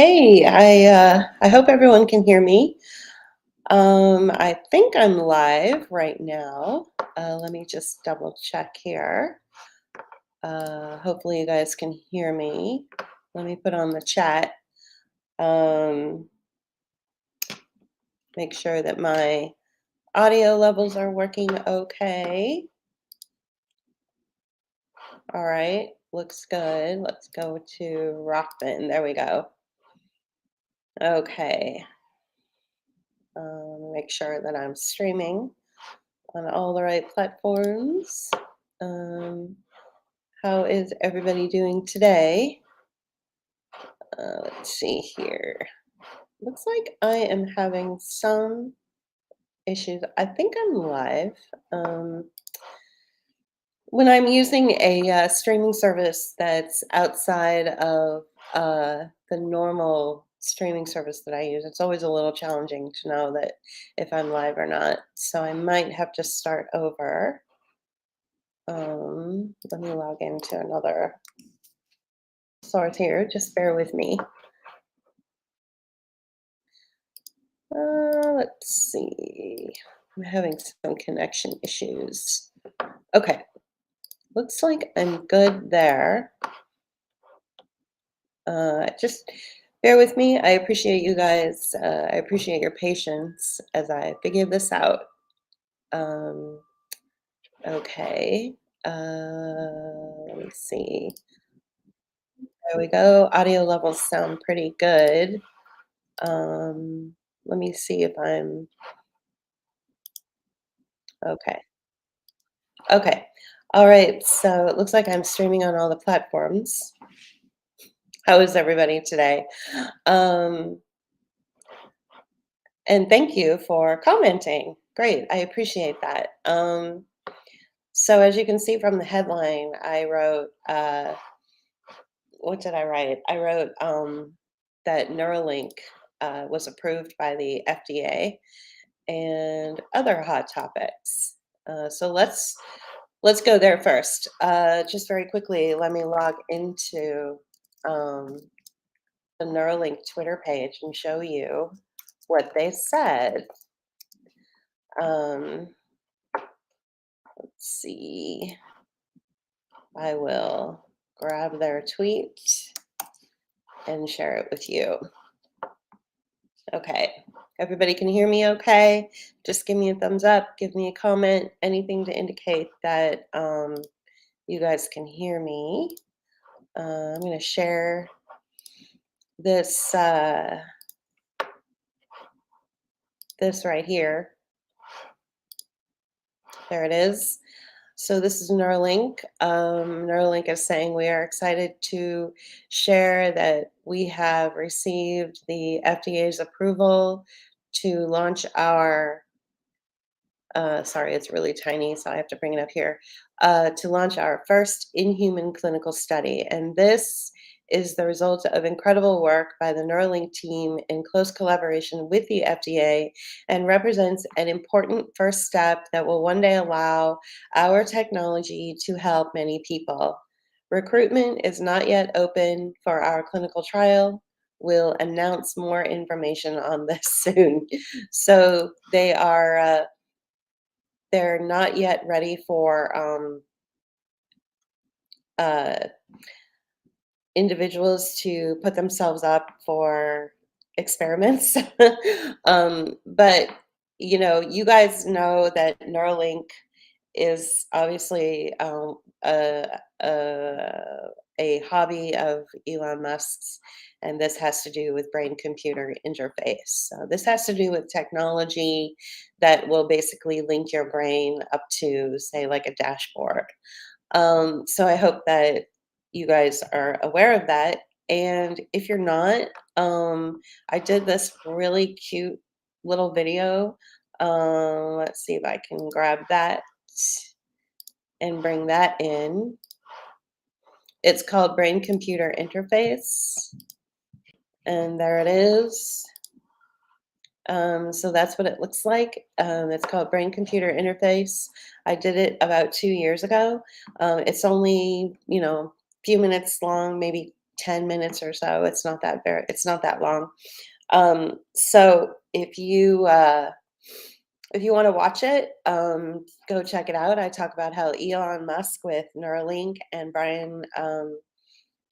Hey, I hope everyone can hear me. I think I'm live right now. Let me just double check here. Hopefully you guys can hear me. Let me put on the chat. Um, Make sure that my audio levels are working okay. All right, looks good. Let's go to Rockman. There we go. Okay. Make sure that I'm streaming on all the right platforms. Um, how is everybody doing today? Let's see here. Looks like I am having some issues. I think I'm live. Um, when I'm using a streaming service that's outside of the normal streaming service that I use, it's always a little challenging to know that if I'm live or not. So I might have to start over. Let me log into another source here. Just bear with me. Let's see. I'm having some connection issues. Okay, looks like I'm good there. Just bear with me. I appreciate you guys. I appreciate your patience as I figure this out. Um, okay. Let me see. There we go. Audio levels sound pretty good. Let me see if I'm okay. Okay. All right. So it looks like I'm streaming on all the platforms. How is everybody today? Um, and thank you for commenting. Great. I appreciate that. So as you can see from the headline, I wrote, what did I write? I wrote that Neuralink was approved by the FDA and other hot topics. So let's go there first. Just very quickly, let me log into um, the Neuralink Twitter page and show you what they said. Um, let's see. I will grab their tweet and share it with you. Okay. Everybody can hear me okay? Just give me a thumbs up, give me a comment, anything to indicate that you guys can hear me. I'm going to share this this right here. There it is. So this is Neuralink. Neuralink is saying we are excited to share that we have received the FDA's approval to launch our sorry, it's really tiny, so I have to bring it up here, to launch our first in-human clinical study. And this is the result of incredible work by the Neuralink team in close collaboration with the FDA and represents an important first step that will one day allow our technology to help many people. Recruitment is not yet open for our clinical trial. We'll announce more information on this soon. So they're not yet ready for uh, individuals to put themselves up for experiments. But you guys know that Neuralink is obviously a hobby of Elon Musk's, and this has to do with brain computer interface. So this has to do with technology that will basically link your brain up to, say, like a dashboard. So I hope that you guys are aware of that. And if you're not, I did this really cute little video. Let's see if I can grab that and bring that in. It's called Brain Computer Interface. And there it is. So that's what it looks like. It's called Brain Computer Interface. I did it about 2 years ago. It's only, few minutes long, maybe 10 minutes or so. It's not that long. So if you want to watch it, go check it out. I talk about how Elon Musk with Neuralink and Brian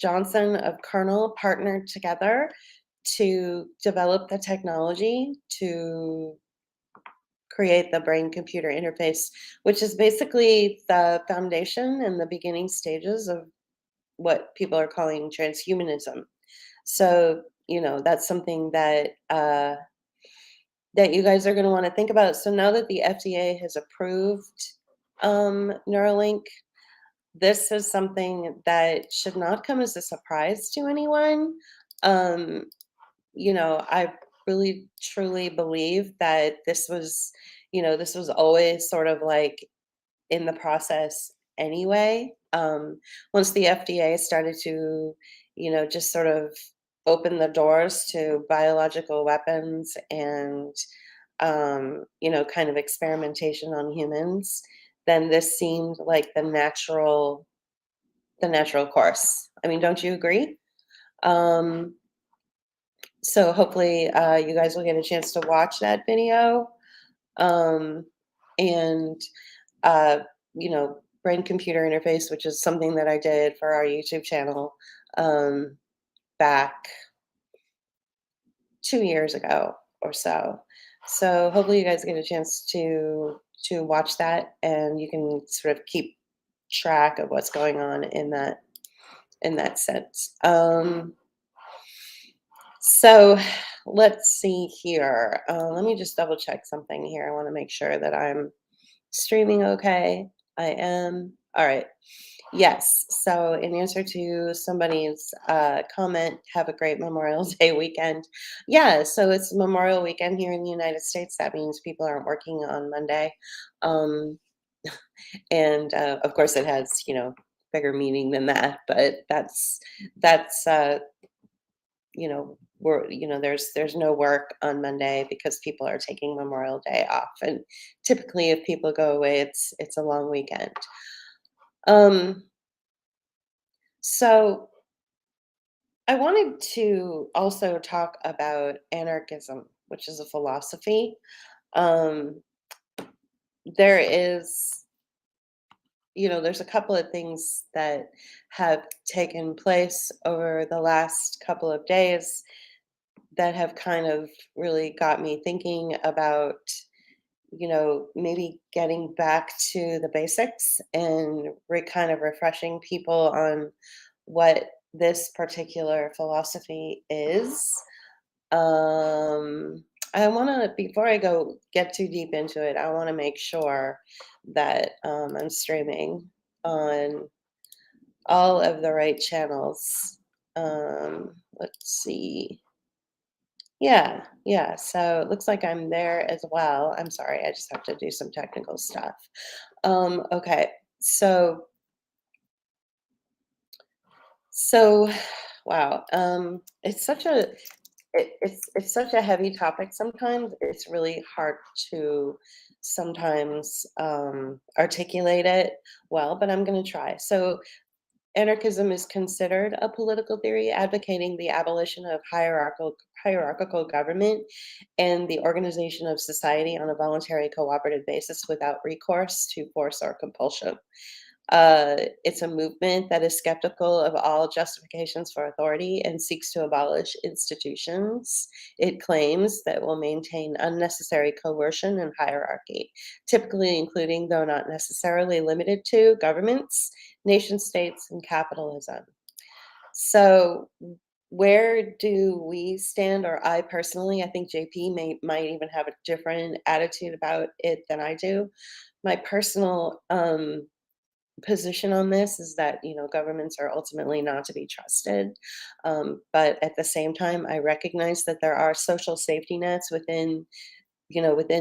Johnson of Kernel partnered together to develop the technology to create the brain computer interface, which is basically the foundation and the beginning stages of what people are calling transhumanism. So, that's something that you guys are going to want to think about. So now that the FDA has approved Neuralink, this is something that should not come as a surprise to anyone. Um, I really truly believe that this was always sort of like in the process anyway. Once the FDA started to, just sort of open the doors to biological weapons and, kind of experimentation on humans, then this seemed like the natural course. I mean, don't you agree? Um, so hopefully, you guys will get a chance to watch that video. Um, and uh, brain computer interface, which is something that I did for our YouTube channel um, back 2 years ago or so. So hopefully you guys get a chance to watch that, and you can sort of keep track of what's going on in that sense. So let's see here. Let me just double check something here. I want to make sure that I'm streaming okay. I am. All right. Yes. So, in answer to somebody's comment, have a great Memorial Day weekend. Yeah. So, it's Memorial weekend here in the United States. That means people aren't working on Monday. Um, and of course, it has, bigger meaning than that. But that's there's no work on Monday because people are taking Memorial Day off. And typically, if people go away, it's a long weekend. Um, so I wanted to also talk about anarchism, which is a philosophy. Um, there is, there's a couple of things that have taken place over the last couple of days that have kind of really got me thinking about, maybe getting back to the basics and kind of refreshing people on what this particular philosophy is. Um, I want to, before I get too deep into it, I want to make sure that I'm streaming on all of the right channels. Let's see. Yeah, yeah. So it looks like I'm there as well. I'm sorry, I just have to do some technical stuff. Okay. So so wow. It's such a heavy topic sometimes. It's really hard to sometimes articulate it well, but I'm going to try. So anarchism is considered a political theory advocating the abolition of hierarchical government and the organization of society on a voluntary cooperative basis without recourse to force or compulsion. It's a movement that is skeptical of all justifications for authority and seeks to abolish institutions it claims that will maintain unnecessary coercion and hierarchy, typically including, though not necessarily limited to, governments, nation states, and capitalism. So, where do we stand, or I personally? I think JP might even have a different attitude about it than I do. My personal position on this is that governments are ultimately not to be trusted, but at the same time I recognize that there are social safety nets within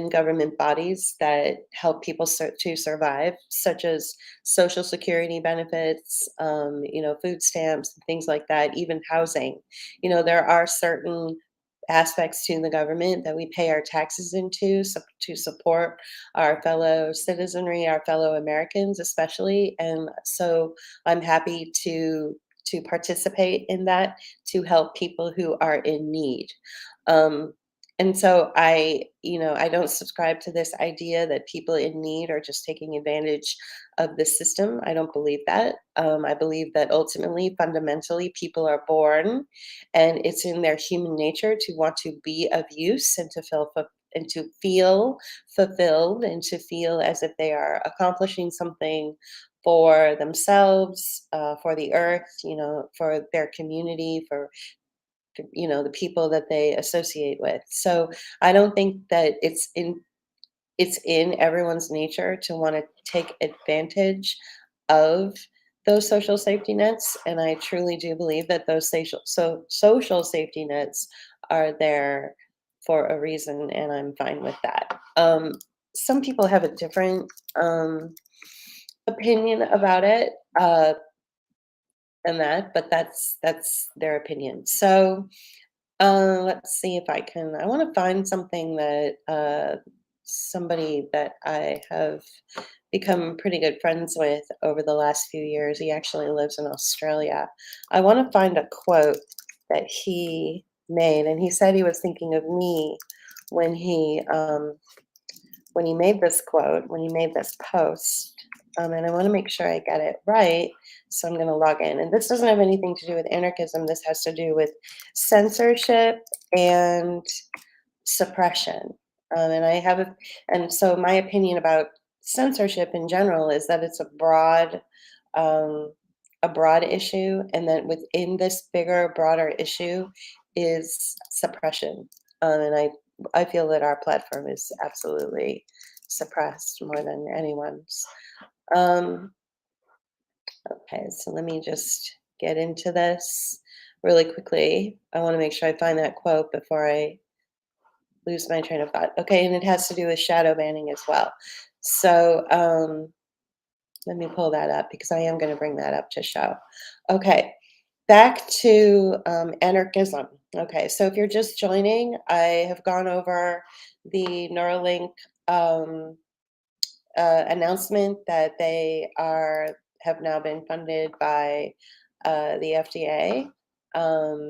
government bodies that help people to survive, such as social security benefits, food stamps, and things like that, even housing. There are certain aspects to the government that we pay our taxes into to support our fellow citizenry, our fellow Americans, especially. And so I'm happy to participate in that to help people who are in need. Um, and so I don't subscribe to this idea that people in need are just taking advantage of the system. I don't believe that. I believe that ultimately, fundamentally, people are born, and it's in their human nature to want to be of use and to feel fulfilled and to feel as if they are accomplishing something for themselves, for the earth, for their community, for the people that they associate with. So I don't think that it's in everyone's nature to want to take advantage of those social safety nets, and I truly do believe that those social safety nets are there for a reason, and I'm fine with that. Some people have a different opinion about it than that, but that's their opinion. So let's see if I want to find something that somebody that I have become pretty good friends with over the last few years. He actually lives in Australia. I want to find a quote that he made, and he said he was thinking of me when he made this quote, when he made this post. And I want to make sure I get it right. So I'm going to log in. And this doesn't have anything to do with anarchism. This has to do with censorship and suppression. And so my opinion about censorship in general is that it's um, a broad issue, and that within this bigger, broader issue is suppression. And I feel that our platform is absolutely suppressed more than anyone's. Um, okay, so let me just get into this really quickly. I want to make sure I find that quote before I lose my train of thought. Okay, and it has to do with shadow banning as well. So let me pull that up because I am going to bring that up to show. Okay, back to anarchism. Okay, so if you're just joining, I have gone over the Neuralink um, announcement that they have now been funded by the FDA, um,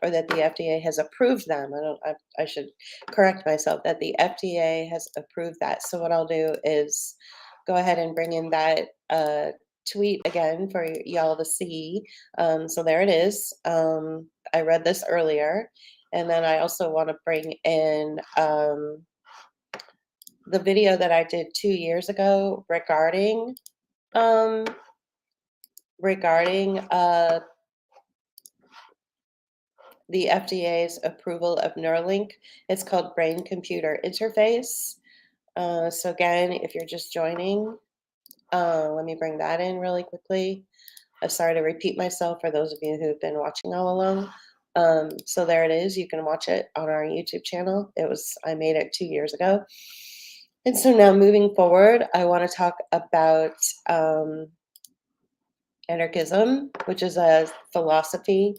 or that the FDA has approved them. I should correct myself that the FDA has approved that. So what I'll do is go ahead and bring in that tweet again for y'all to see. So there it is. I read this earlier, and then I also want to bring in. The video that I did 2 years ago um, regarding the FDA's approval of Neuralink. It's called Brain Computer Interface. So again, if you're just joining, let me bring that in really quickly. I'm sorry to repeat myself for those of you who've been watching all along. So there it is. You can watch it on our YouTube channel. I made it 2 years ago. And so now moving forward, I want to talk about anarchism, which is a philosophy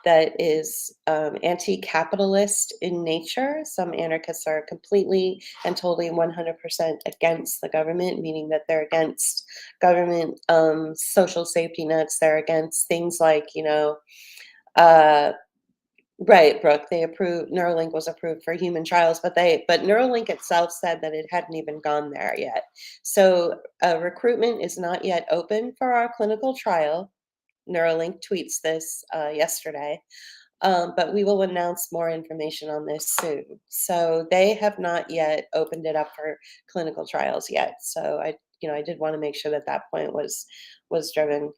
that is anti-capitalist in nature. Some anarchists are completely and totally 100% against the government, meaning that they're against government social safety nets. They're against things like, uh, right, Brooke. They approved Neuralink was approved for human trials, but Neuralink itself said that it hadn't even gone there yet. So recruitment is not yet open for our clinical trial. Neuralink tweets this yesterday, but we will announce more information on this soon. So they have not yet opened it up for clinical trials yet. So I did want to make sure that that point was driven.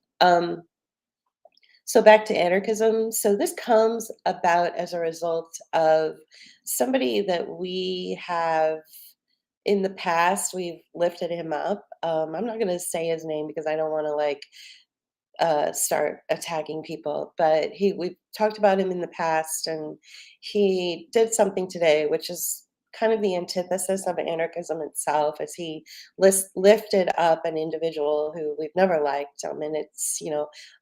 So back to anarchism. So this comes about as a result of somebody that we have in the past. We've lifted him up. I'm not going to say his name because I don't want to start attacking people. But we've talked about him in the past, and he did something today, which is kind of the antithesis of anarchism itself, as he lifted up an individual who we've never liked. And it's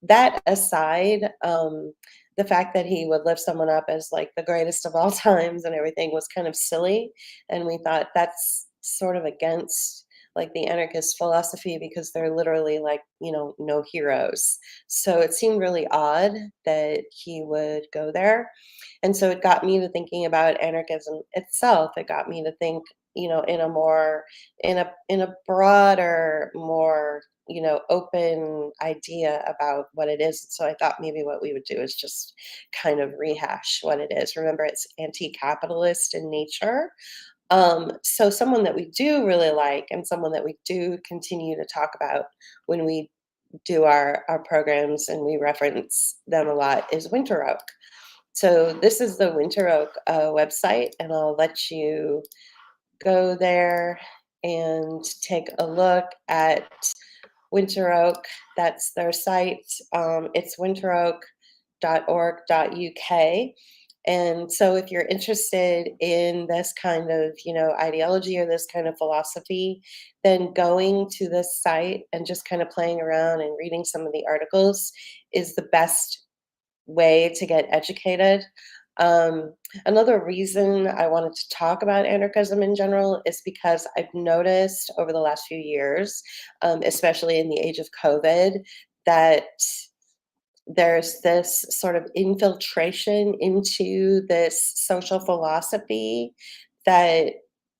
that aside. The fact that he would lift someone up as like the greatest of all times and everything was kind of silly, and we thought that's sort of against like the anarchist philosophy because they're literally like, no heroes. So it seemed really odd that he would go there. And so it got me to thinking about anarchism itself. It got me to think, in a more in a broader, more, open idea about what it is. So I thought maybe what we would do is just kind of rehash what it is. Remember, it's anti-capitalist in nature. So someone that we do really like and someone that we do continue to talk about when we do our programs and we reference them a lot is Winter Oak. So this is the Winter Oak website, and I'll let you go there and take a look at Winter Oak. That's their site. It's winteroak.org.uk. And so if you're interested in this kind of, ideology or this kind of philosophy, then going to this site and just kind of playing around and reading some of the articles is the best way to get educated. Um, Another reason I wanted to talk about anarchism in general is because I've noticed over the last few years, especially in the age of COVID, that there's this sort of infiltration into this social philosophy that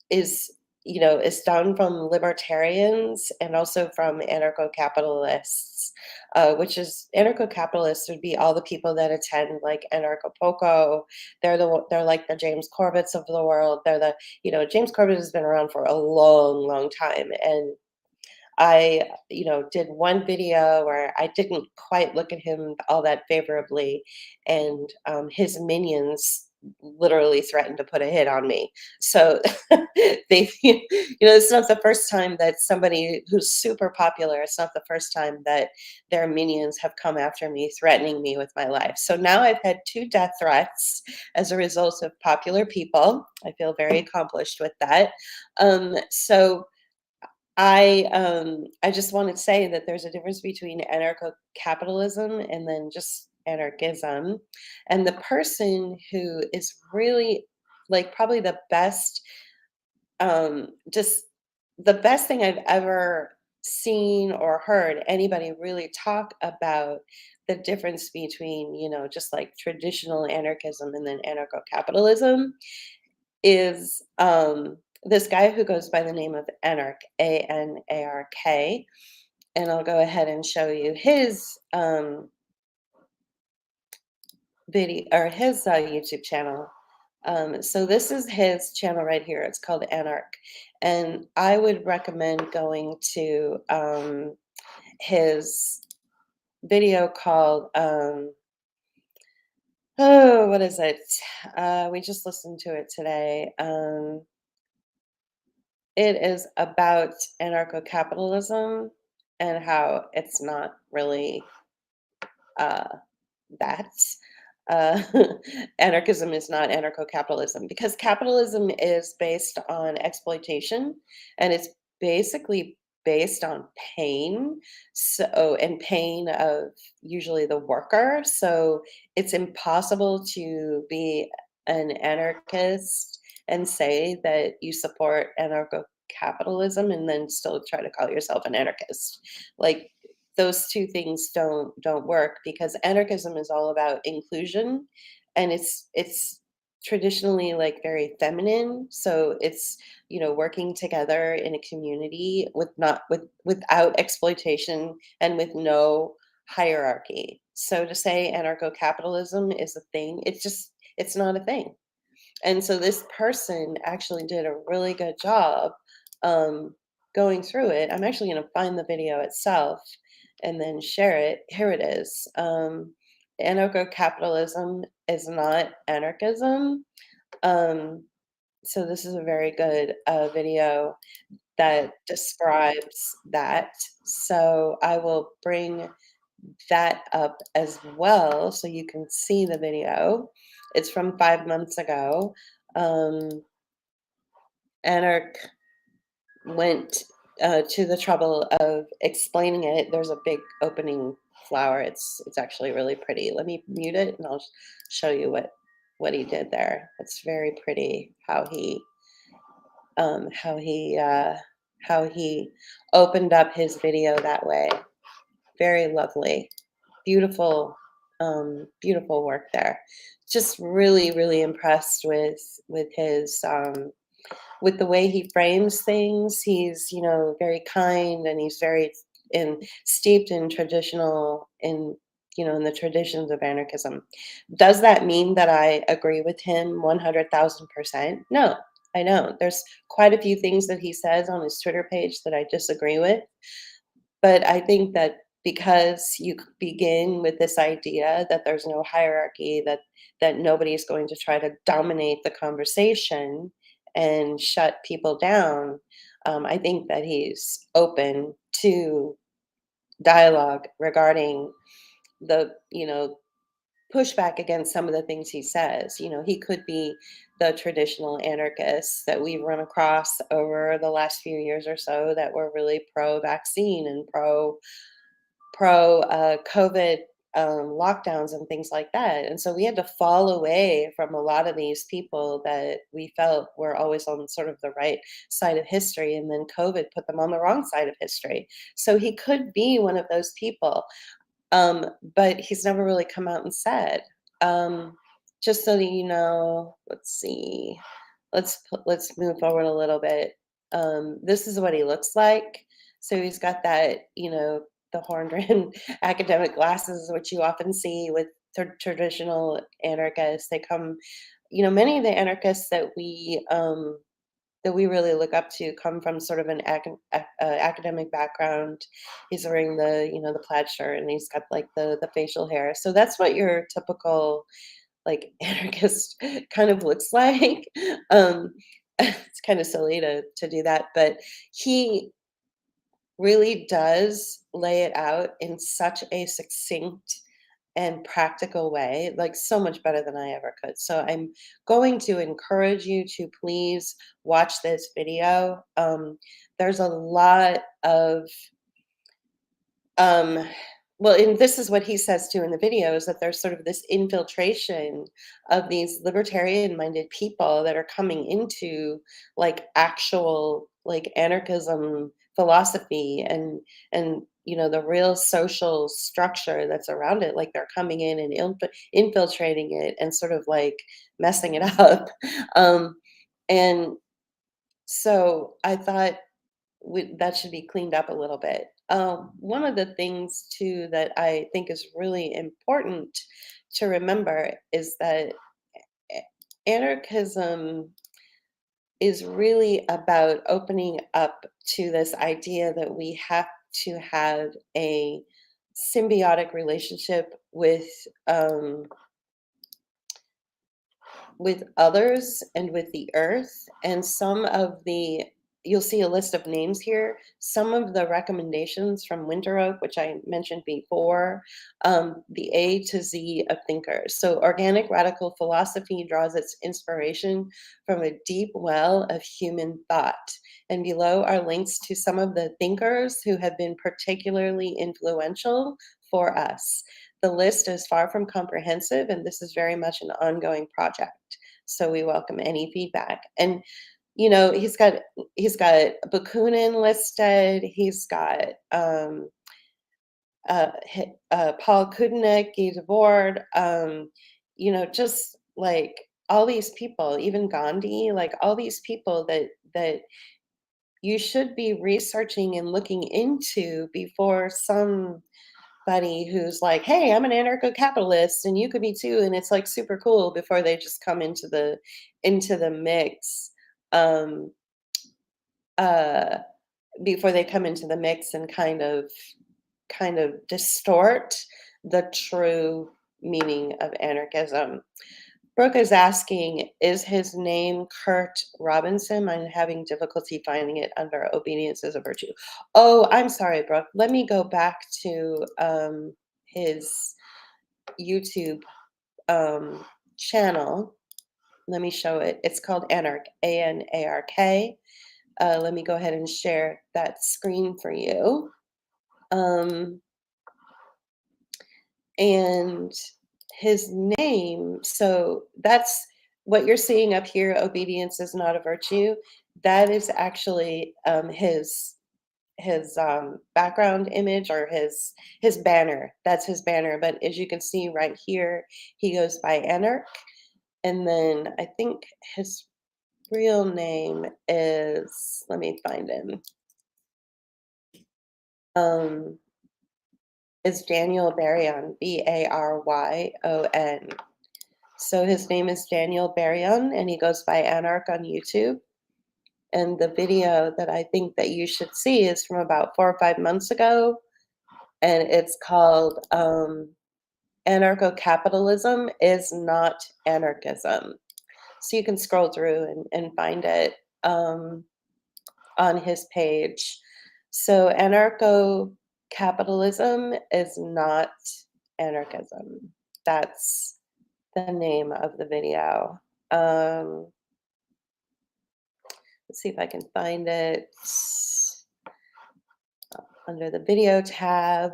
is is done from libertarians and also from anarcho-capitalists, which is anarcho-capitalists would be all the people that attend like anarcho-poco. They're like the James Corbett's of the world. They're the James Corbett has been around for a long time, and I, did one video where I didn't quite look at him all that favorably, and his minions literally threatened to put a hit on me. So it's not the first time that somebody who's super popular, it's not the first time that their minions have come after me, threatening me with my life. So now I've had two death threats as a result of popular people. I feel very accomplished with that. So I just want to say that there's a difference between anarcho-capitalism and then just anarchism. And the person who is really like probably just the best thing I've ever seen or heard anybody really talk about the difference between, just like traditional anarchism and then anarcho-capitalism is this guy who goes by the name of Anark, Anark, and I'll go ahead and show you his video or his YouTube channel. So this is his channel right here. It's called Anark, and I would recommend going to his video called oh, what is it? We just listened to it today. It is about anarcho-capitalism and how it's not really uh, that. Uh, Anarchism is not anarcho-capitalism because capitalism is based on exploitation and it's basically based on pain. So, and pain of usually the worker. So it's impossible to be an anarchist and say that you support anarcho-capitalism and then still try to call yourself an anarchist. Like those two things don't work because anarchism is all about inclusion, and it's traditionally like very feminine, so it's working together in a community with not without exploitation and with no hierarchy. So to say anarcho-capitalism is a thing, it's not a thing. And so this person actually did a really good job um, going through it. I'm actually going to find the video itself and then share it. Here it is. Anarcho-capitalism is not anarchism. Um, so this is a very good video that describes that. So I will bring that up as well so you can see the video. It's from 5 months ago. Um, Anarch went to the trouble of explaining it. There's a big opening flower. It's actually really pretty. Let me mute it and I'll show you what he did there. It's very pretty how he um, how he uh, how he opened up his video that way. Very lovely. Beautiful, beautiful work there. Just really, really impressed with his with the way he frames things. He's, very kind, and he's very steeped in traditional in the traditions of anarchism. Does that mean that I agree with him 100,000%? No, I don't. There's quite a few things that he says on his Twitter page that I disagree with, but I think that because begin with this idea that there's no hierarchy, that nobody's going to try to dominate the conversation and shut people down, I think that he's open to dialogue regarding the pushback against some of the things he says. He could be the traditional anarchists that we've run across over the last few years or so that were really pro vaccine and pro COVID lockdowns and things like that. And so we had to fall away from a lot of these people that we felt were always on sort of the right side of history. And then COVID put them on the wrong side of history. So he could be one of those people. But he's never really come out and said. Um, just so that you know, let's see. Let's move forward a little bit. This is what he looks like. So he's got that, the horn-rimmed academic glasses, which you often see with traditional anarchists. They come, many of the anarchists that we really look up to come from sort of an academic background. He's wearing the plaid shirt, and he's got like the facial hair. So that's what your typical like anarchist kind of looks like. Um, it's kind of silly to do that, but he really does lay it out in such a succinct and practical way, like so much better than I ever could. So I'm going to encourage you to please watch this video. There's a lot of um, well, and this is what he says too in the video, is that there's sort of this infiltration of these libertarian minded people that are coming into like actual like anarchism philosophy and the real social structure that's around it. Like they're coming in and infiltrating it and sort of like messing it up. um and so I thought that should be cleaned up a little bit. One of the things too that I think is really important to remember is that anarchism is really about opening up to this idea that we have to have a symbiotic relationship with others and with the earth. And you'll see a list of names here. Some of the recommendations from Winter Oak, which I mentioned before, the A to Z of thinkers. So organic radical philosophy draws its inspiration from a deep well of human thought. And below are links to some of the thinkers who have been particularly influential for us. The list is far from comprehensive, and this is very much an ongoing project. So we welcome any feedback. And he's got Bakunin listed. He's got Paul Kudinek, Guy Debord, just like all these people, even Gandhi, like all these people that you should be researching and looking into before somebody who's like, "Hey, I'm an anarcho-capitalist, and you could be too," and it's like super cool before they just come into the mix. Um, uh, Before they come into the mix and kind of distort the true meaning of anarchism. Brooke is asking, is his name Kurt Robinson? I'm having difficulty finding it under obedience is a virtue. Oh, I'm sorry, Brooke. Let me go back to his YouTube channel. Let me show it. It's called Anarch, Anark. Let me go ahead and share that screen for you. And his name, so that's what you're seeing up here. Obedience is not a virtue. That is actually, his background image or his banner. That's his banner, but as you can see right here, he goes by Anarch, and then I think his real name is, let me find him, um, is Daniel Baryon, Baryon. So his name is Daniel Baryon, and he goes by Anarch on YouTube. And the video that I think that you should see is from about 4 or 5 months ago, and it's called, "Anarcho-capitalism is not anarchism." So you can scroll through and find it, on his page. So anarcho-capitalism is not anarchism. That's the name of the video. Um, let's see if I can find it under the video tab,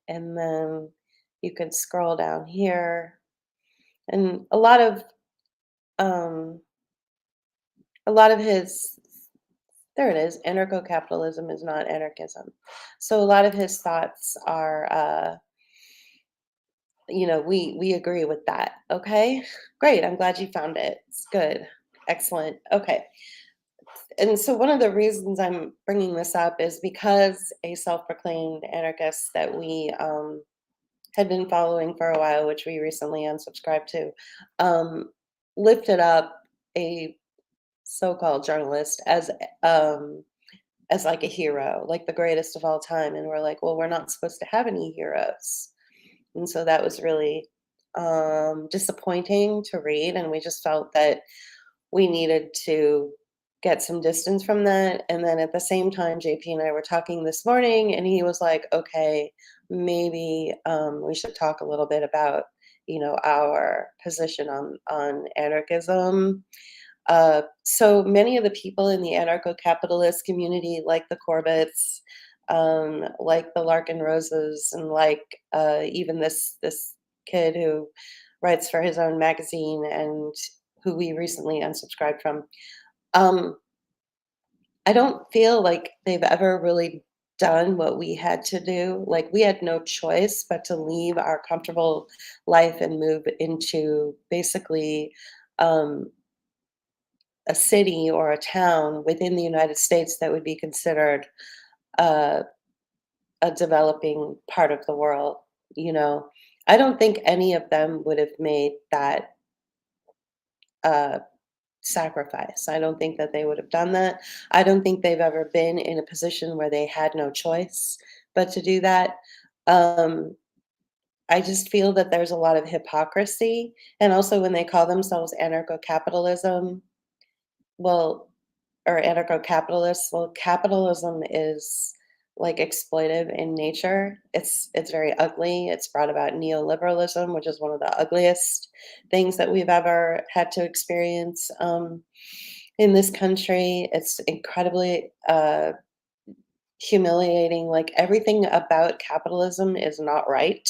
and then you can scroll down here. And um, a lot of his, there it is, anarcho-capitalism is not anarchism. So a lot of his thoughts are, we agree with that. Okay, great. I'm glad you found it. It's good, excellent. Okay, and so one of the reasons I'm bringing this up is because a self-proclaimed anarchist that we had been following for a while, which we recently unsubscribed to, um, lifted up a so-called journalist as like a hero, like the greatest of all time, and we're like, well, we're not supposed to have any heroes, and so that was really disappointing to read, and we just felt that we needed to get some distance from that. And then at the same time, JP and I were talking this morning, and he was like, okay, maybe we should talk a little bit about, our position on anarchism. So many of the people in the anarcho-capitalist community, like the Corbetts, like the Larkin Roses, and like even this kid who writes for his own magazine and who we recently unsubscribed from. Um, I don't feel like they've ever really done what we had to do. Like we had no choice but to leave our comfortable life and move into basically um, a city or a town within the United States that would be considered uh, a developing part of the world. You know, I don't think any of them would have made that uh, sacrifice. I don't think that they would have done that. I don't think they've ever been in a position where they had no choice but to do that. Um, I just feel that there's a lot of hypocrisy. And also, when they call themselves anarcho capitalism, well, or anarcho-capitalists, well, capitalism is like exploitive in nature. It's very ugly. It's brought about neoliberalism, which is one of the ugliest things that we've ever had to experience in this country. It's incredibly humiliating. Like everything about capitalism is not right.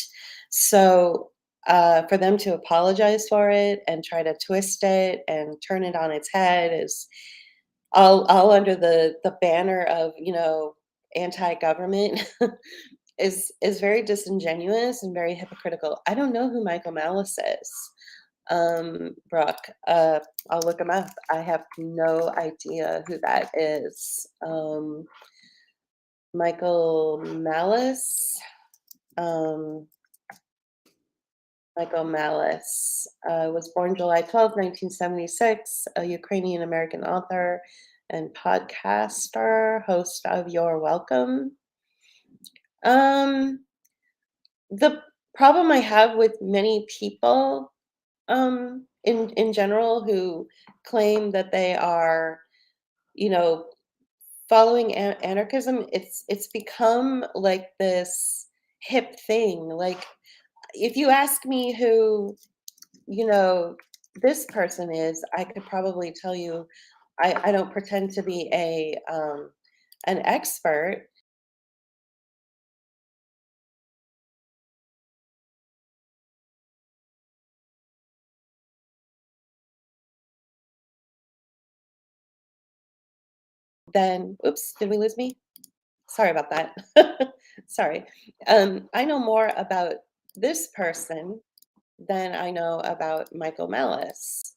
So for them to apologize for it and try to twist it and turn it on its head is all under the banner of, anti-government is very disingenuous and very hypocritical. I don't know who Michael Malice is. Brooke, I'll look him up. I have no idea who that is. Michael Malice. Um, Michael Malice was born July 12th, 1976, a Ukrainian American author and podcaster, host of You're Welcome. Um, the problem I have with many people in general who claim that they are, you know, following anarchism, it's become like this hip thing. Like if you ask me who, you know, this person is, I could probably tell you. I don't pretend to be an expert, then oops, did we lose me? Sorry about that. Sorry. I know more about this person than I know about Michael Malice.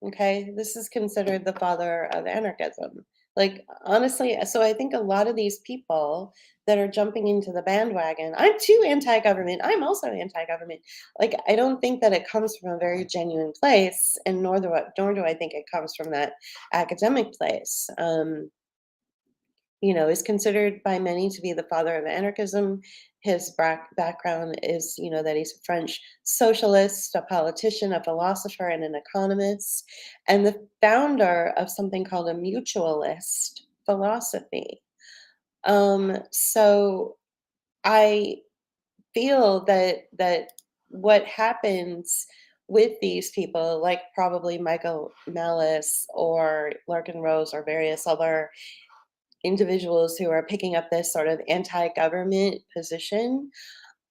Okay, this is considered the father of anarchism. Like, honestly, so I think a lot of these people that are jumping into the bandwagon, I'm too anti government. I'm also anti government. Like, I don't think that it comes from a very genuine place, and nor do I think it comes from that academic place. Is considered by many to be the father of anarchism. His background is, that he's a French socialist, a politician, a philosopher, and an economist, and the founder of something called a mutualist philosophy. So I feel that what happens with these people, like probably Michael Malice or Larkin Rose or various other individuals who are picking up this sort of anti-government position,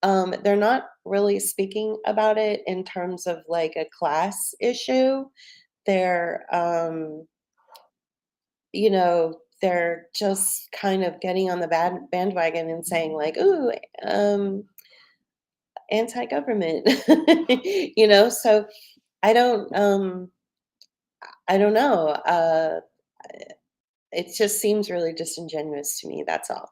they're not really speaking about it in terms of like a class issue. They're, they're just kind of getting on the bandwagon and saying like, "Ooh, um, anti-government," So I don't, I don't know. It just seems really disingenuous to me. That's all.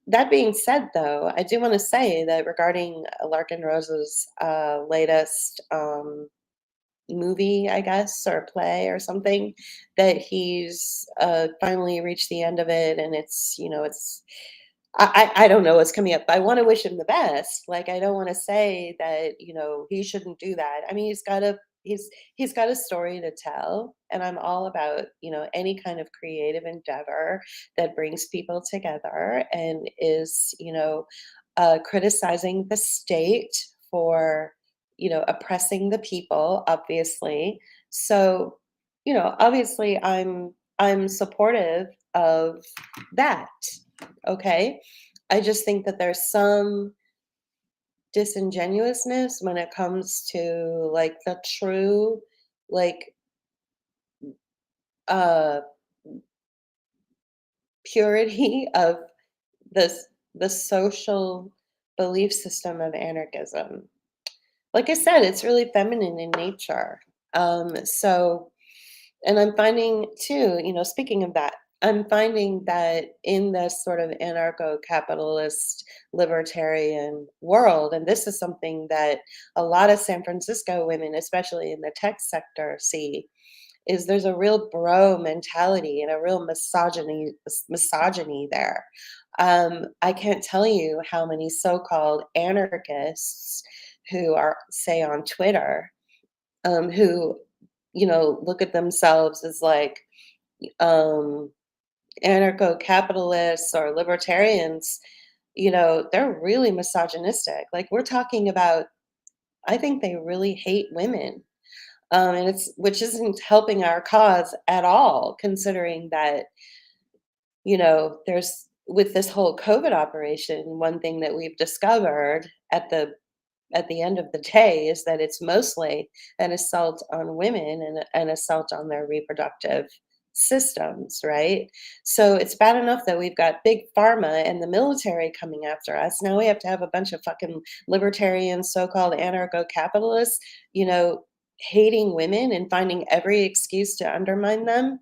That being said, though, I do want to say that regarding Larkin Rose's latest movie, I guess, or play or something, that he's finally reached the end of it, and I don't know what's coming up. I wanna wish him the best. Like, I don't wanna say that, he shouldn't do that. I mean, he's got a story to tell, and I'm all about, any kind of creative endeavor that brings people together and is, criticizing the state for, oppressing the people, obviously. So, obviously I'm supportive of that. Okay. I just think that there's some disingenuousness when it comes to like the true, like, uh purity of this the social belief system of anarchism. Like I said, it's really feminine in nature. So And I'm finding too, speaking of that, I'm finding that in this sort of anarcho-capitalist libertarian world, and this is something that a lot of San Francisco women, especially in the tech sector, see, is there's a real bro mentality and a real misogyny there. I can't tell you how many so-called anarchists who are, say, on Twitter, who look at themselves as like um, anarcho-capitalists or libertarians, they're really misogynistic. Like we're talking about, I think they really hate women, and it's which isn't helping our cause at all, considering that there's with this whole COVID operation, one thing that we've discovered at the end of the day is that it's mostly an assault on women and an assault on their reproductive systems, right? So it's bad enough that we've got big pharma and the military coming after us. Now we have to have a bunch of fucking libertarian, so-called anarcho-capitalists, you know, hating women and finding every excuse to undermine them.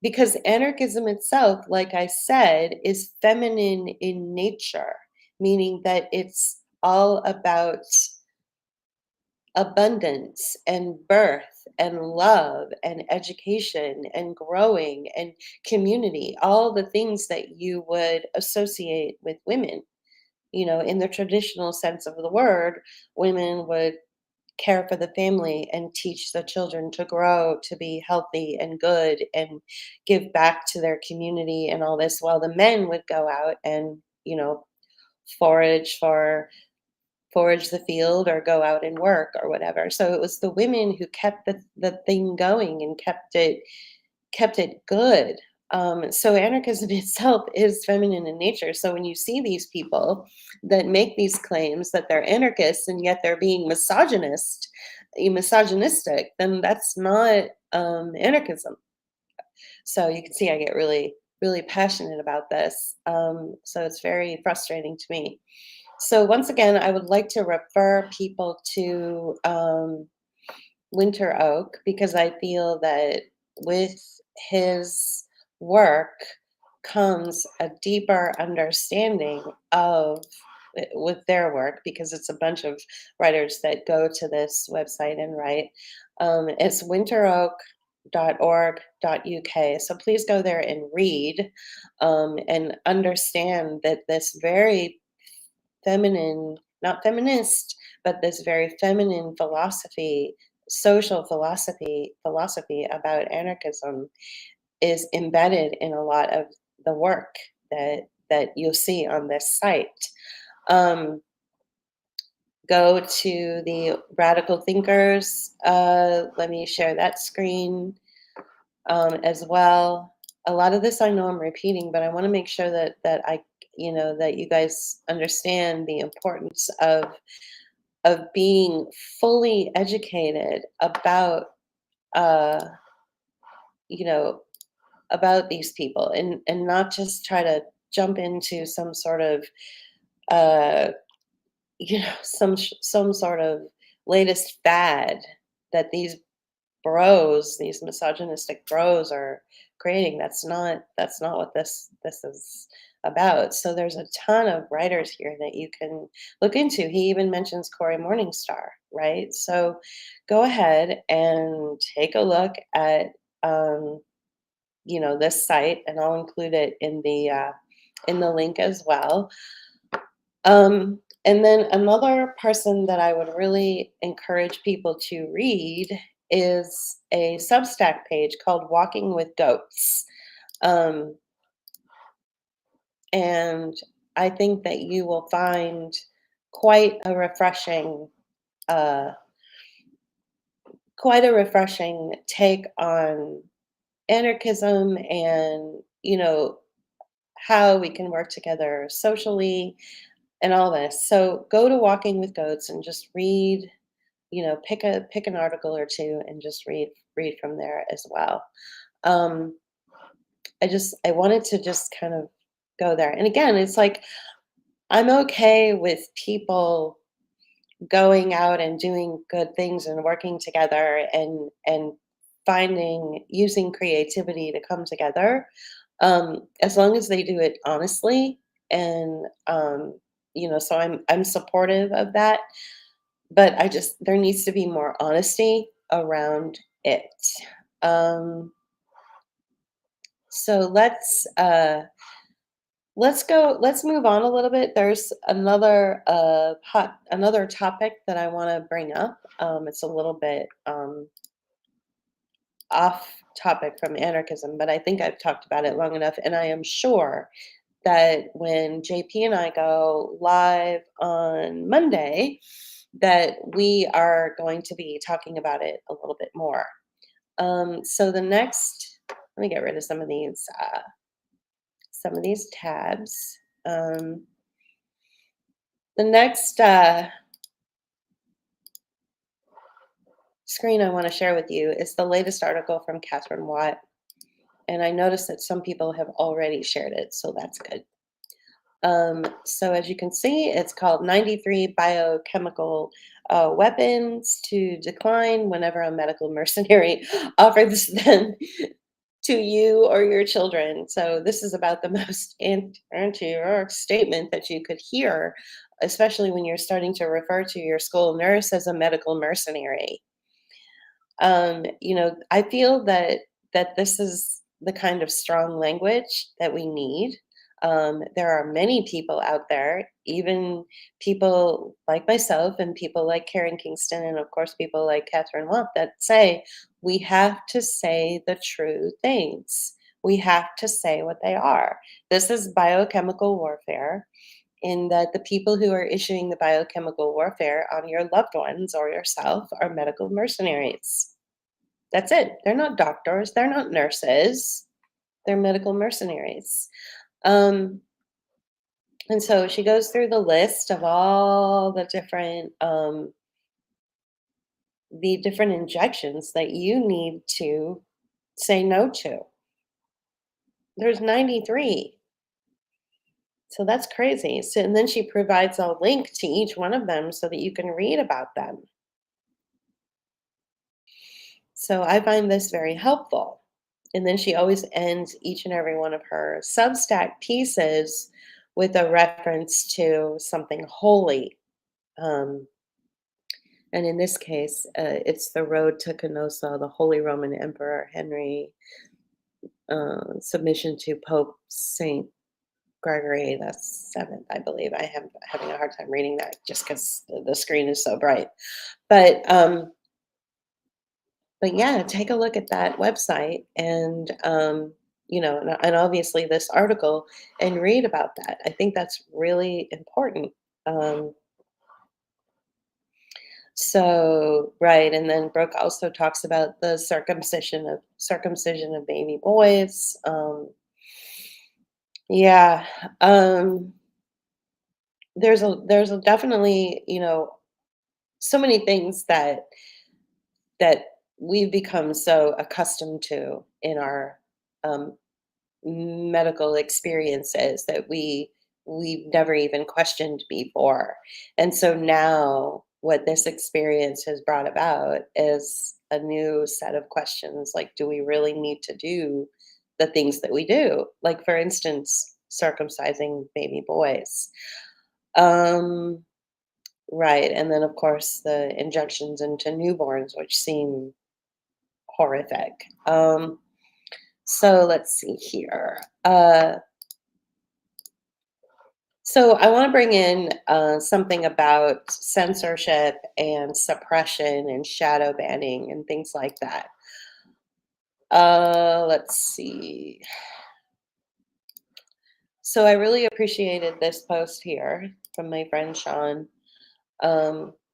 Because anarchism itself, like I said, is feminine in nature, meaning that it's all about abundance and birth and love and education and growing and community, all the things that you would associate with women. In the traditional sense of the word, women would care for the family and teach the children to grow to be healthy and good and give back to their community and all this, while the men would go out and, forage for forage the field or go out and work or whatever. So it was the women who kept the thing going and kept it good. So anarchism itself is feminine in nature. So when you see these people that make these claims that they're anarchists and yet they're being misogynistic, then that's not anarchism. So you can see I get really, really passionate about this. So it's very frustrating to me. So once again, I would like to refer people to Winter Oak because I feel that with his work comes a deeper understanding of with their work because it's a bunch of writers that go to this website and write. It's winteroak.org.uk. So please go there and read and understand that this very feminine, not feminist, but this very feminine philosophy, social philosophy about anarchism is embedded in a lot of the work that you'll see on this site. Um, Go to the Radical Thinkers. Let me share that screen as well. A lot of this I know I'm repeating, but I want to make sure that you guys understand the importance of being fully educated uh, you know, about these people and not just try to jump into some sort of uh, some sort of latest fad that these misogynistic bros are creating. That's not what this is about. So there's a ton of writers here that you can look into. He even mentions Corey Morningstar, right? So go ahead and take a look at this site, and I'll include it in the link as well. And then another person that I would really encourage people to read is a Substack page called Walking with Goats. Um, and I think that you will find quite a refreshing, uh, quite a refreshing take on anarchism and, how we can work together socially and all this. So go to Walking with Goats and just read, pick an article or two and just read from there as well. Um, I wanted to just kind of go there. And again, it's like I'm okay with people going out and doing good things and working together and finding using creativity to come together, as long as they do it honestly. And so I'm supportive of that, but there needs to be more honesty around it. um so let's move on a little bit. There's another topic that I want to bring up. It's a little bit off topic from anarchism, but I think I've talked about it long enough, and I am sure that when JP and I go live on Monday, that we are going to be talking about it a little bit more. So let me get rid of some of these tabs. The next screen I want to share with you is the latest article from Catherine Watt, and I noticed that some people have already shared it, so that's good. So as you can see, it's called 93 Biochemical Weapons to Decline Whenever a Medical Mercenary Offers Them to You or Your Children. So this is about the most anti statement that you could hear, especially when you're starting to refer to your school nurse as a medical mercenary. I feel that this is the kind of strong language that we need. There are many people out there, even people like myself and people like Karen Kingston, and of course people like Catherine Watt, that say we have to say the true things. We have to say what they are. This is biochemical warfare, in that the people who are issuing the biochemical warfare on your loved ones or yourself are medical mercenaries. That's it. They're not doctors, they're not nurses, they're medical mercenaries. Um, and so she goes through the list of all the different injections that you need to say no to. There's 93. So that's crazy. So, and then she provides a link to each one of them so that you can read about them. So I find this very helpful. And then she always ends each and every one of her Substack pieces with a reference to something holy. Um, and in this case, it's the road to Canossa, the Holy Roman Emperor Henry, submission to Pope Saint Gregory the Seventh, I believe. I am having a hard time reading that just because the screen is so bright. But but yeah, take a look at that website and and obviously this article and read about that. I think that's really important. Um, so right, and then Brooke also talks about the circumcision of baby boys. Yeah, um, there's a definitely so many things that we've become so accustomed to in our um, medical experiences that we've never even questioned before. And so now what this experience has brought about is a new set of questions like, do we really need to do the things that we do? Like, for instance, circumcising baby boys. Um, right. And then, of course, the injections into newborns, which seem horrific. So let's see here. So I want to bring in something about censorship and suppression and shadow banning and things like that. Let's see. So I really appreciated this post here from my friend Sean.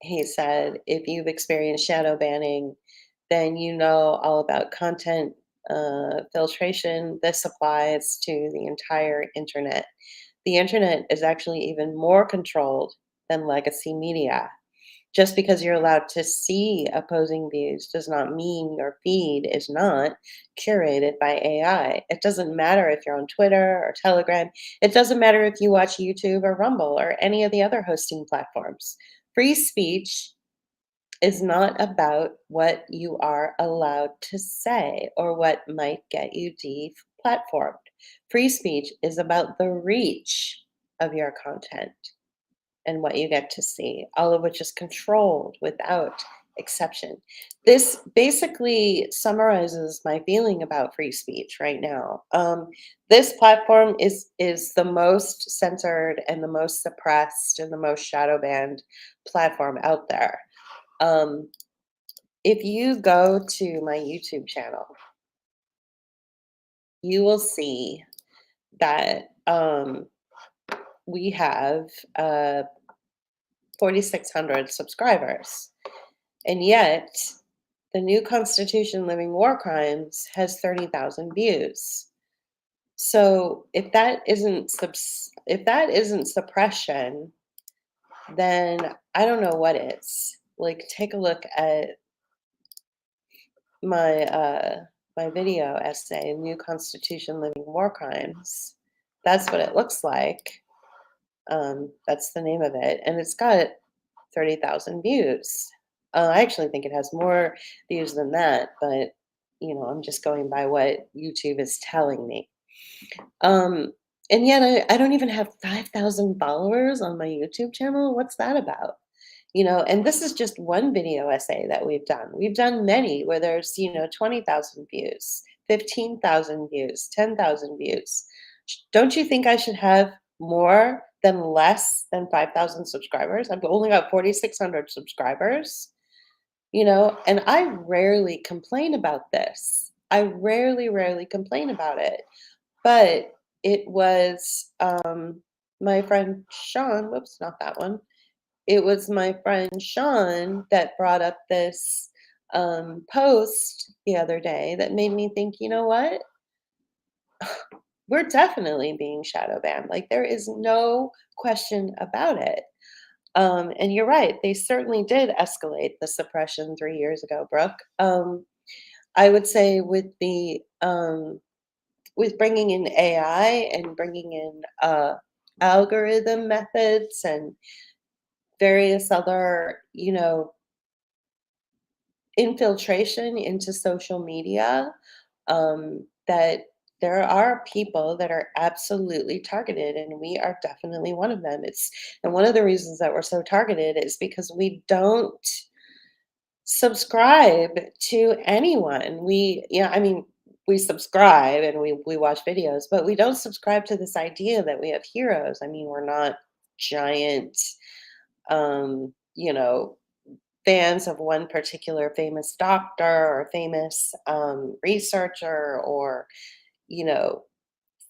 He said, if you've experienced shadow banning, then you know all about content filtration. This applies to the entire internet. The internet is actually even more controlled than legacy media. Just because you're allowed to see opposing views does not mean your feed is not curated by AI. It doesn't matter if you're on Twitter or Telegram. It doesn't matter if you watch YouTube or Rumble or any of the other hosting platforms. Free speech is not about what you are allowed to say or what might get you deplatformed. Free speech is about the reach of your content and what you get to see, all of which is controlled without exception. This basically summarizes my feeling about free speech right now. This platform is the most censored and the most suppressed and the most shadow banned platform out there. Um, if you go to my YouTube channel, you will see that we have 4,600 subscribers. And yet, the new Constitution Living War Crimes has 30,000 views. So if that isn't suppression, then I don't know what is. Like, take a look at my my video essay, New Constitution Living War Crimes. That's what it looks like. That's the name of it, and it's got 30,000 views. I actually think it has more views than that, but I'm just going by what YouTube is telling me. Um, and yet I don't even have 5,000 followers on my YouTube channel. What's that about? And this is just one video essay that we've done. We've done many where there's, 20,000 views, 15,000 views, 10,000 views. Don't you think I should have more than less than 5,000 subscribers? I've only got 4,600 subscribers, and I rarely complain about this. I rarely complain about it. But it was my friend Sean, whoops, not that one. It was my friend Sean that brought up this post the other day that made me think, you know what? We're definitely being shadow banned. Like, there is no question about it. And you're right, they certainly did escalate the suppression 3 years ago, Brooke. I would say with the with bringing in AI and bringing in algorithm methods and various other, infiltration into social media, that there are people that are absolutely targeted, and we are definitely one of them. And one of the reasons that we're so targeted is because we don't subscribe to anyone. I mean, we subscribe and we watch videos, but we don't subscribe to this idea that we have heroes. I mean, we're not giant, you know, fans of one particular famous doctor or famous researcher or, you know,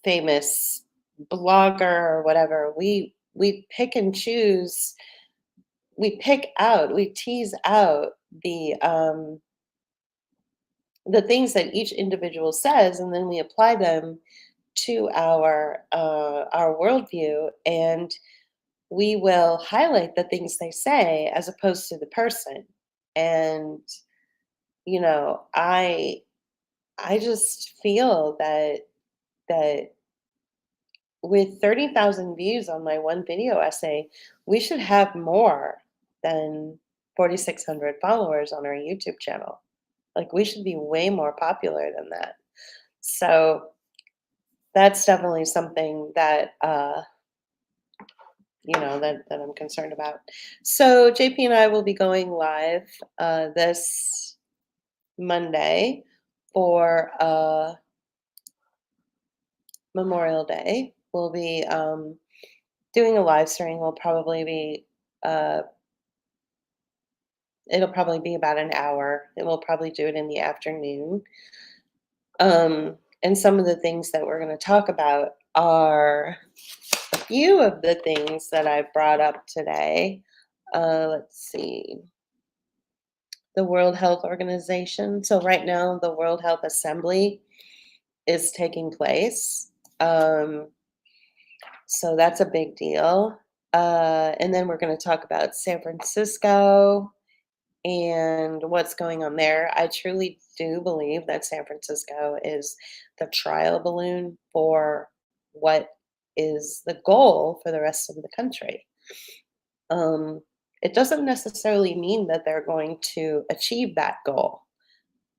famous blogger or whatever. We pick and choose. We tease out the things that each individual says, and then we apply them to our worldview, and we will highlight the things they say as opposed to the person. And you know, I just feel that with 30,000 views on my one video essay, we should have more than 4,600 followers on our YouTube channel. Like, we should be way more popular than that. So that's definitely something that that I'm concerned about. So JP and I will be going live this Monday for Memorial Day. We'll be doing a live stream. Uh, it'll probably be about an hour, and we'll probably do it in the afternoon. And some of the things that we're going to talk about are a few of the things that I brought up today. Let's see. The World Health Organization. So right now, the World Health Assembly is taking place. Um, so that's a big deal. And then we're going to talk about San Francisco and what's going on there. I truly do believe that San Francisco is the trial balloon for what is the goal for the rest of the country. Um, it doesn't necessarily mean that they're going to achieve that goal.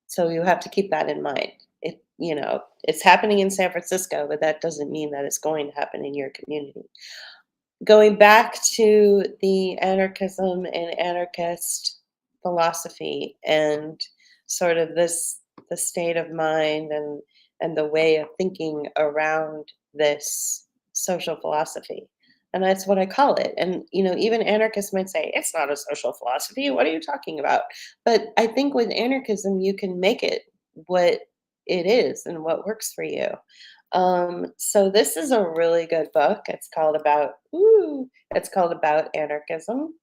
So you have to keep that in mind. It's happening in San Francisco, but that doesn't mean that it's going to happen in your community. Going back to the anarchism and anarchist philosophy and sort of the state of mind and the way of thinking around this social philosophy. And that's what I call it. And even anarchists might say it's not a social philosophy. What are you talking about? But I think with anarchism you can make it what it is and what works for you. So this is a really good book. It's called About Anarchism.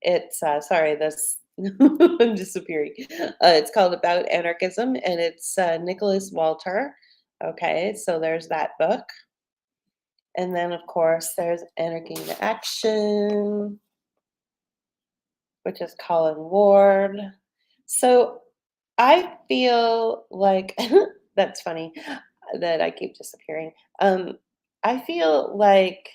It's sorry, this I'm disappearing. It's called About Anarchism, and it's Nicholas Walter. Okay, so there's that book. And then of course there's Anarchy in Action, which is Colin Ward. So I feel like that's funny that I keep disappearing. I feel like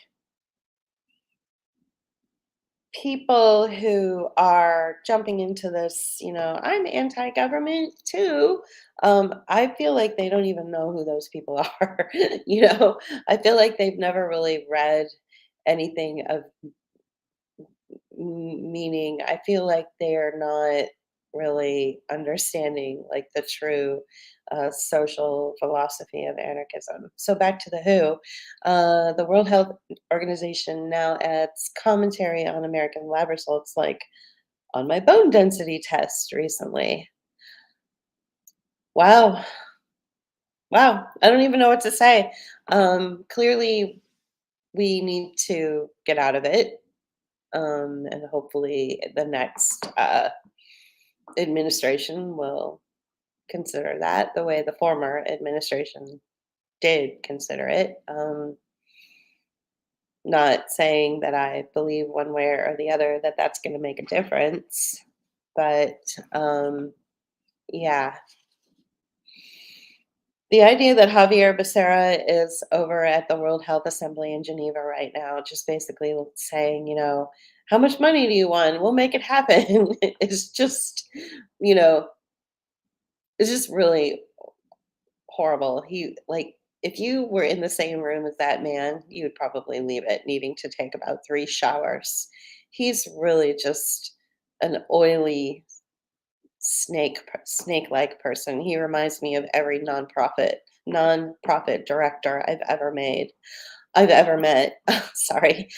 people who are jumping into this, I'm anti-government too. I feel like they don't even know who those people are. I feel like they've never really read anything of meaning. I feel like they're not really understanding like the true social philosophy of anarchism. So back to the WHO, the World Health Organization now adds commentary on American lab results, like on my bone density test recently. Wow, wow! I don't even know what to say. Clearly, we need to get out of it, and hopefully, the next administration will consider that the way the former administration did consider it. Not saying that I believe one way or the other that that's going to make a difference, but yeah. The idea that Javier Becerra is over at the World Health Assembly in Geneva right now, just basically saying, how much money do you want? We'll make it happen. It's just, you know, it's just really horrible. If you were in the same room as that man, you would probably leave it needing to take about 3 showers. He's really just an oily snake-like person. He reminds me of every nonprofit director I've ever met. Sorry.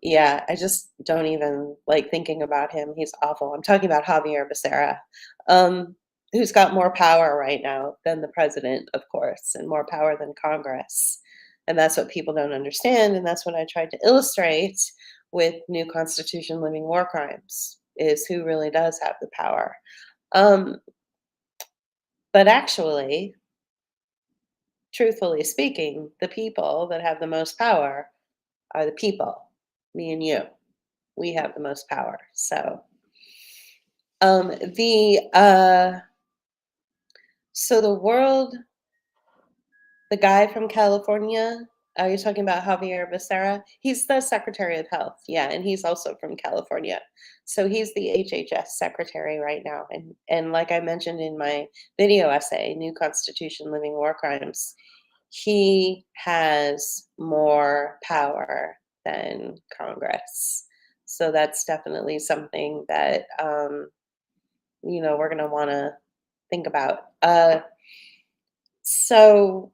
Yeah, I just don't even like thinking about him. He's awful. I'm talking about Javier Becerra, um, who's got more power right now than the president, of course, and more power than Congress. And that's what people don't understand. And that's what I tried to illustrate with New Constitution Living War Crimes, is who really does have the power. Um, but actually, truthfully speaking, the people that have the most power are the people, me and you. We have the most power. Um, the uh, the world, the guy from California. Are you talking about Javier Becerra? He's the Secretary of Health, yeah, and he's also from California. So he's the HHS secretary right now, and like I mentioned in my video essay, New Constitution: Living War Crimes, he has more power than Congress. So that's definitely something that we're going to want to think about. So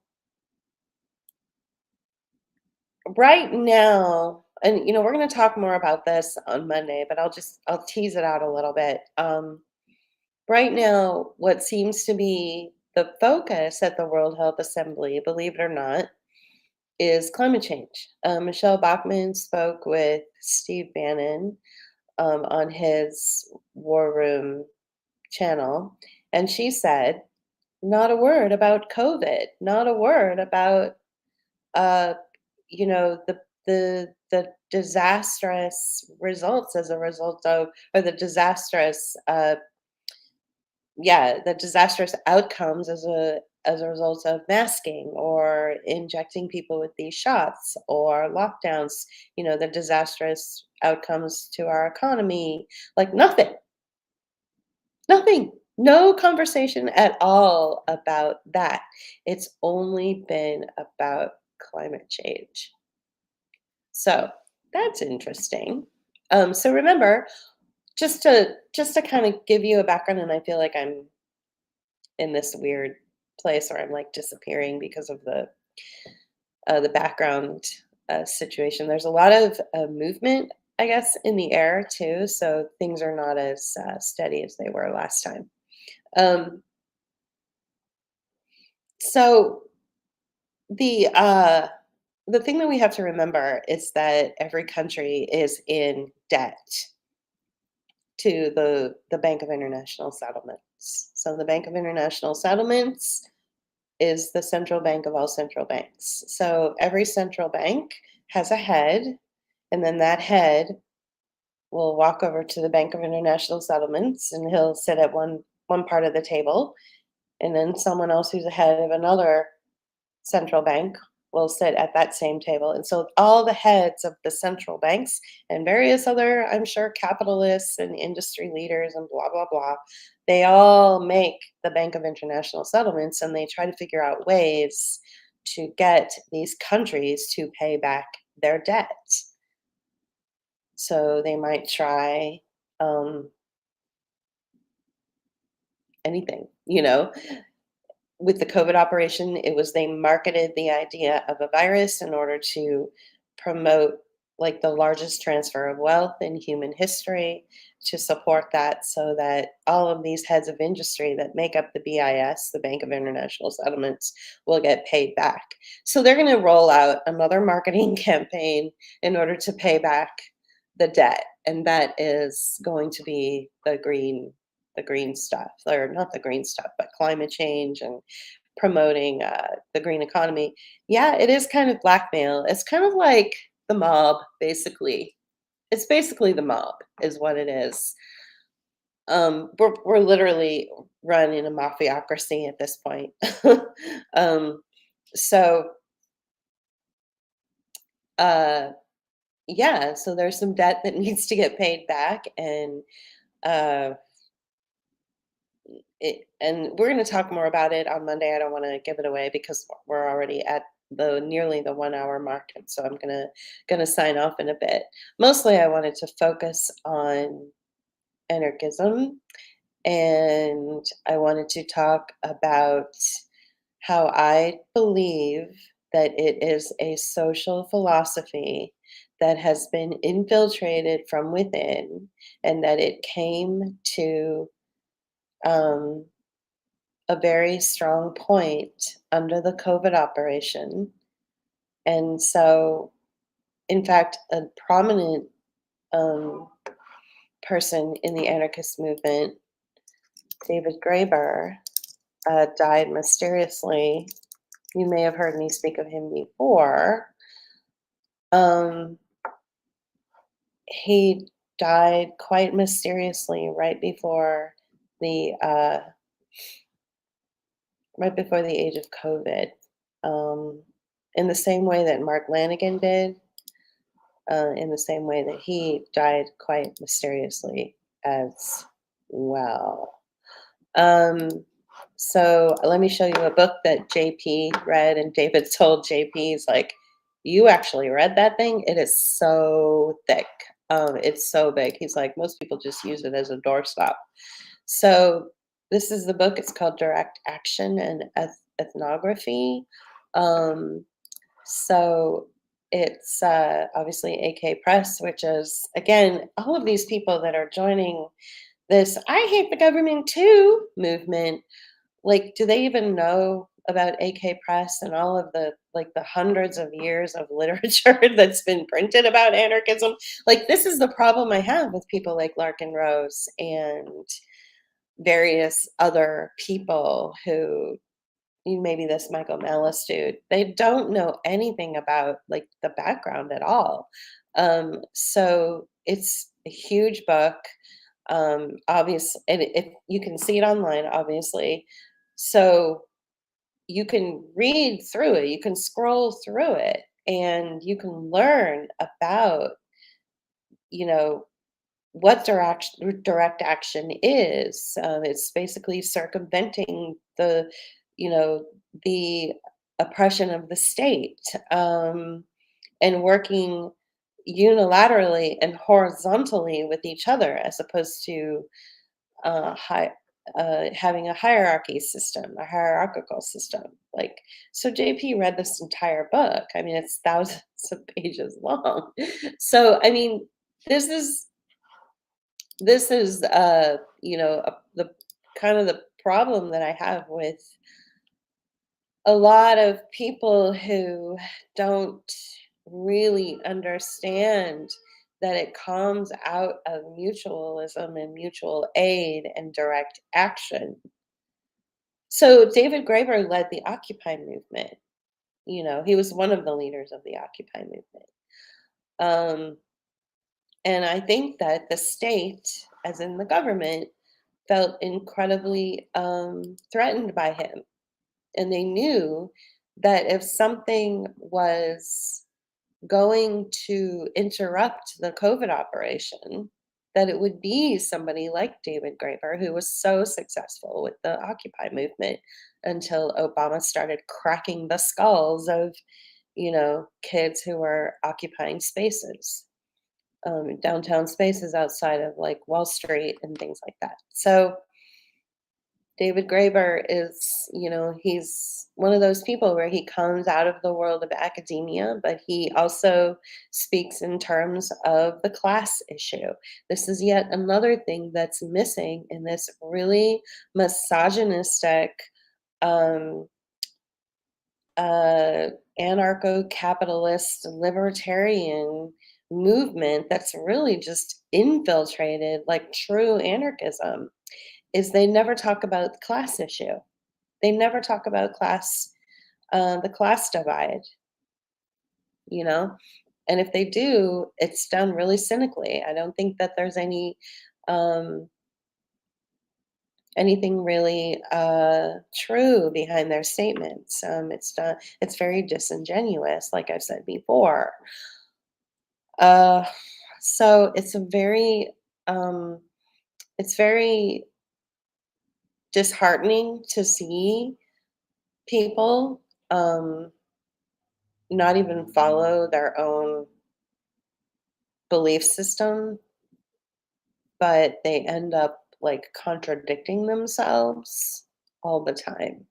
right now, and we're going to talk more about this on Monday, but I'll tease it out a little bit. Right now, what seems to be the focus at the World Health Assembly, believe it or not, is climate change. Michelle Bachmann spoke with Steve Bannon on his War Room channel, and she said, not a word about COVID, not a word about uh, the disastrous results as a result of, or the disastrous yeah, the disastrous outcomes as a result of masking or injecting people with these shots or lockdowns, the disastrous outcomes to our economy, like nothing. Nothing. No conversation at all about that. It's only been about climate change. So that's interesting. So remember, just to kind of give you a background, and I feel like I'm in this weird place where I'm like disappearing because of the background situation. There's a lot of movement, I guess, in the air too, so things are not as steady as they were last time. Um, so the uh, the thing that we have to remember is that every country is in debt to the Bank of International Settlements. So the Bank of International Settlements is the central bank of all central banks. So every central bank has a head, and then that head will walk over to the Bank of International Settlements, and he'll sit at one part of the table, and then someone else who's the head of another central bank will sit at that same table. And so all the heads of the central banks and various other, I'm sure, capitalists and industry leaders and blah, blah, blah, they all make the Bank of International Settlements, and they try to figure out ways to get these countries to pay back their debt. So they might try anything, with the COVID operation, it was they marketed the idea of a virus in order to promote like the largest transfer of wealth in human history, to support that so that all of these heads of industry that make up the BIS, the Bank of International Settlements, will get paid back. So they're going to roll out another marketing campaign in order to pay back the debt. And that is going to be the green stuff, or not the green stuff, but climate change and promoting the green economy. Yeah, it is kind of blackmail. It's kind of like the mob, basically. It's basically the mob, is what it is. We're literally run in a mafiocracy at this point. um, so uh, yeah, so there's some debt that needs to get paid back, and uh, and we're going to talk more about it on Monday. I don't want to give it away because we're already at the nearly the 1 hour mark, and so I'm gonna sign off in a bit. Mostly, I wanted to focus on anarchism, and I wanted to talk about how I believe that it is a social philosophy that has been infiltrated from within, and that it came to um, a very strong point under the COVID operation. And so, in fact, a prominent um, person in the anarchist movement, David Graeber, died mysteriously. You may have heard me speak of him before. Um, he died quite mysteriously the uh, right before the age of COVID. Um, in the same way that Mark Lanigan did, in the same way that he died quite mysteriously as well. Um, so let me show you a book that JP read, and David told JP, he's like, "You actually read that thing? It is so thick. It's so big." He's like, "Most people just use it as a doorstop." So this is the book. It's called Direct Action and Ethnography. Um, so it's obviously AK Press, which is, again, all of these people that are joining this "I hate the government too" movement. Like, do they even know about AK Press and all of the, like, the hundreds of years of literature that's been printed about anarchism? Like, this is the problem I have with people like Larkin Rose and various other people who, maybe this Michael Malice dude, they don't know anything about, like, the background at all. So it's a huge book. Obvious, and you can see it online, obviously. So you can read through it, you can scroll through it, and you can learn about, you know, what direct action is. It's basically circumventing you know, the oppression of the state, and working unilaterally and horizontally with each other, as opposed to hi having a a hierarchical system. Like, so JP read this entire book. I mean, it's thousands of pages long. So, I mean, this is the kind of the problem that I have with a lot of people who don't really understand that it comes out of mutualism and mutual aid and direct action. So David Graeber led the Occupy movement. He was one of the leaders of the Occupy movement. Um, and I think that the state, as in the government, felt incredibly threatened by him. And they knew that if something was going to interrupt the COVID operation, that it would be somebody like David Graeber, who was so successful with the Occupy movement until Obama started cracking the skulls of, kids who were occupying spaces, downtown spaces outside of, like, Wall Street and things like that. So David Graeber is, he's one of those people where he comes out of the world of academia, but he also speaks in terms of the class issue. This is yet another thing that's missing in this really misogynistic, um, uh, anarcho capitalist, libertarian movement that's really just infiltrated like true anarchism. Is they never talk about the class issue. They never talk about the class divide, you know? And if they do, it's done really cynically. I don't think that there's any, um, anything really true behind their statements. It's very disingenuous, like I've said before. Uh, so um, it's very disheartening to see people not even follow their own belief system, but they end up like contradicting themselves all the time.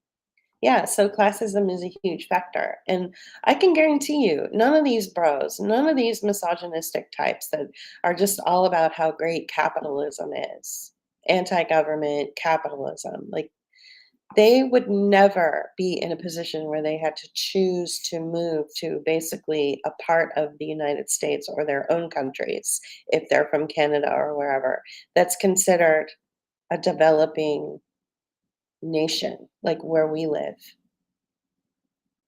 Yeah, so classism is a huge factor. And I can guarantee you, none of these bros, none of these misogynistic types that are just all about how great capitalism is, anti government capitalism, like they would never be in a position where they had to choose to move to basically a part of the United States or their own countries if they're from Canada or wherever. That's considered a developing nation, like where we live.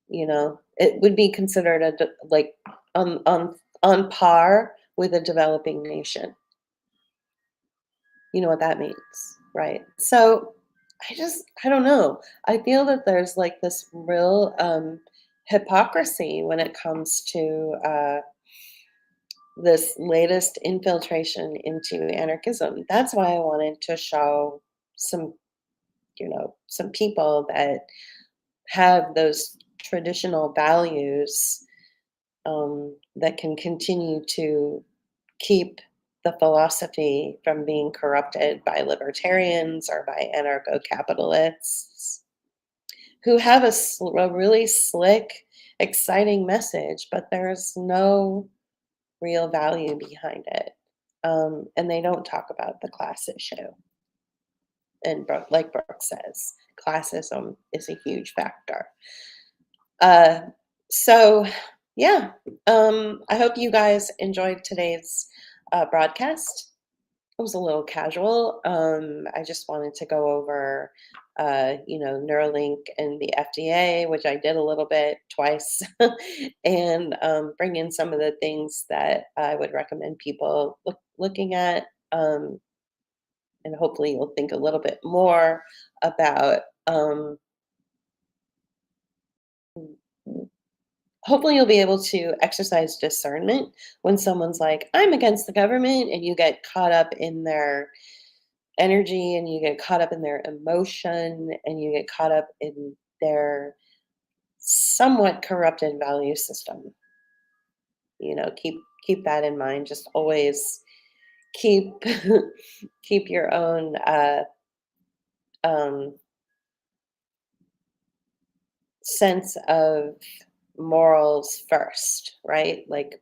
It would be considered like on par with a developing nation. You know what that means, right? So I don't know. I feel that there's like this real hypocrisy when it comes to this latest infiltration into anarchism. That's why I wanted to show some, some people that have those traditional values that can continue to keep the philosophy from being corrupted by libertarians or by anarcho capitalists who have a really slick, exciting message, but there's no real value behind it. And they don't talk about the class issue. And like Brooke says, classism is a huge factor. Uh, so, yeah, I hope you guys enjoyed today's broadcast. It was a little casual. I just wanted to go over, Neuralink and the FDA, which I did a little bit twice, and bring in some of the things that I would recommend people looking at. And hopefully, you'll think a little bit more about. Hopefully, you'll be able to exercise discernment when someone's like, "I'm against the government," and you get caught up in their energy and you get caught up in their emotion and you get caught up in their somewhat corrupted value system. Keep that in mind. Just always keep keep your own um, sense of morals first, right? Like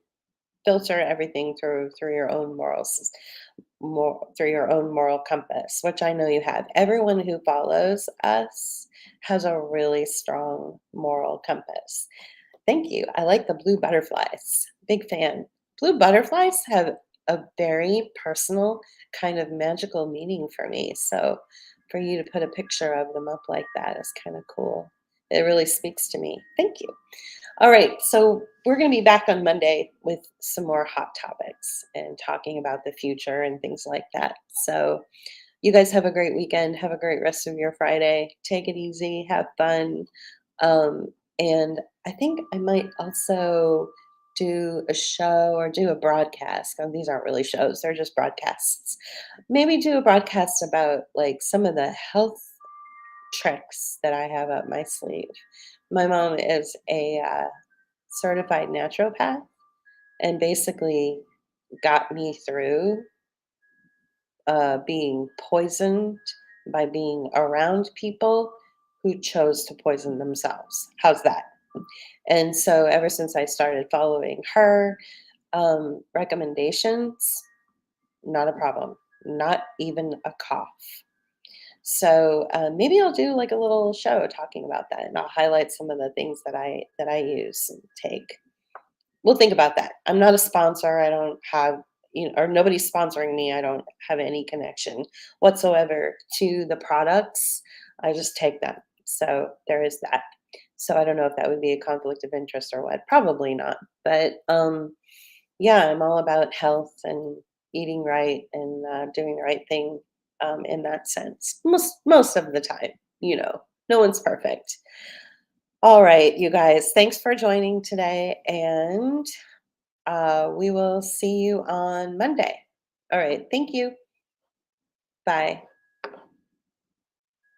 filter everything through your own morals, through your own moral compass, which I know you have. Everyone who follows us has a really strong moral compass. Thank you. I like the blue butterflies. Big fan. Blue butterflies have a very personal kind of magical meaning for me. So for you to put a picture of them up like that is kind of cool. It really speaks to me. Thank you. All right, so we're going to be back on Monday with some more hot topics and talking about the future and things like that. So, you guys have a great weekend. Have a great rest of your Friday. Take it easy, have fun. Um, and I think I might also do a show or do a broadcast. Oh, these aren't really shows, they're just broadcasts. Maybe do a broadcast about like some of the health tricks that I have up my sleeve. My mom is a certified naturopath and basically got me through being poisoned by being around people who chose to poison themselves. How's that? And so, ever since I started following her recommendations, not a problem, not even a cough. So maybe I'll do like a little show talking about that, and I'll highlight some of the things that I use and take. We'll think about that. I'm not a sponsor. I don't have, or nobody's sponsoring me. I don't have any connection whatsoever to the products. I just take them. So there is that. So I don't know if that would be a conflict of interest or what. Probably not. But yeah, I'm all about health and eating right and doing the right thing in that sense. Most of the time, no one's perfect. All right, you guys, thanks for joining today, and we will see you on Monday. All right, thank you. Bye.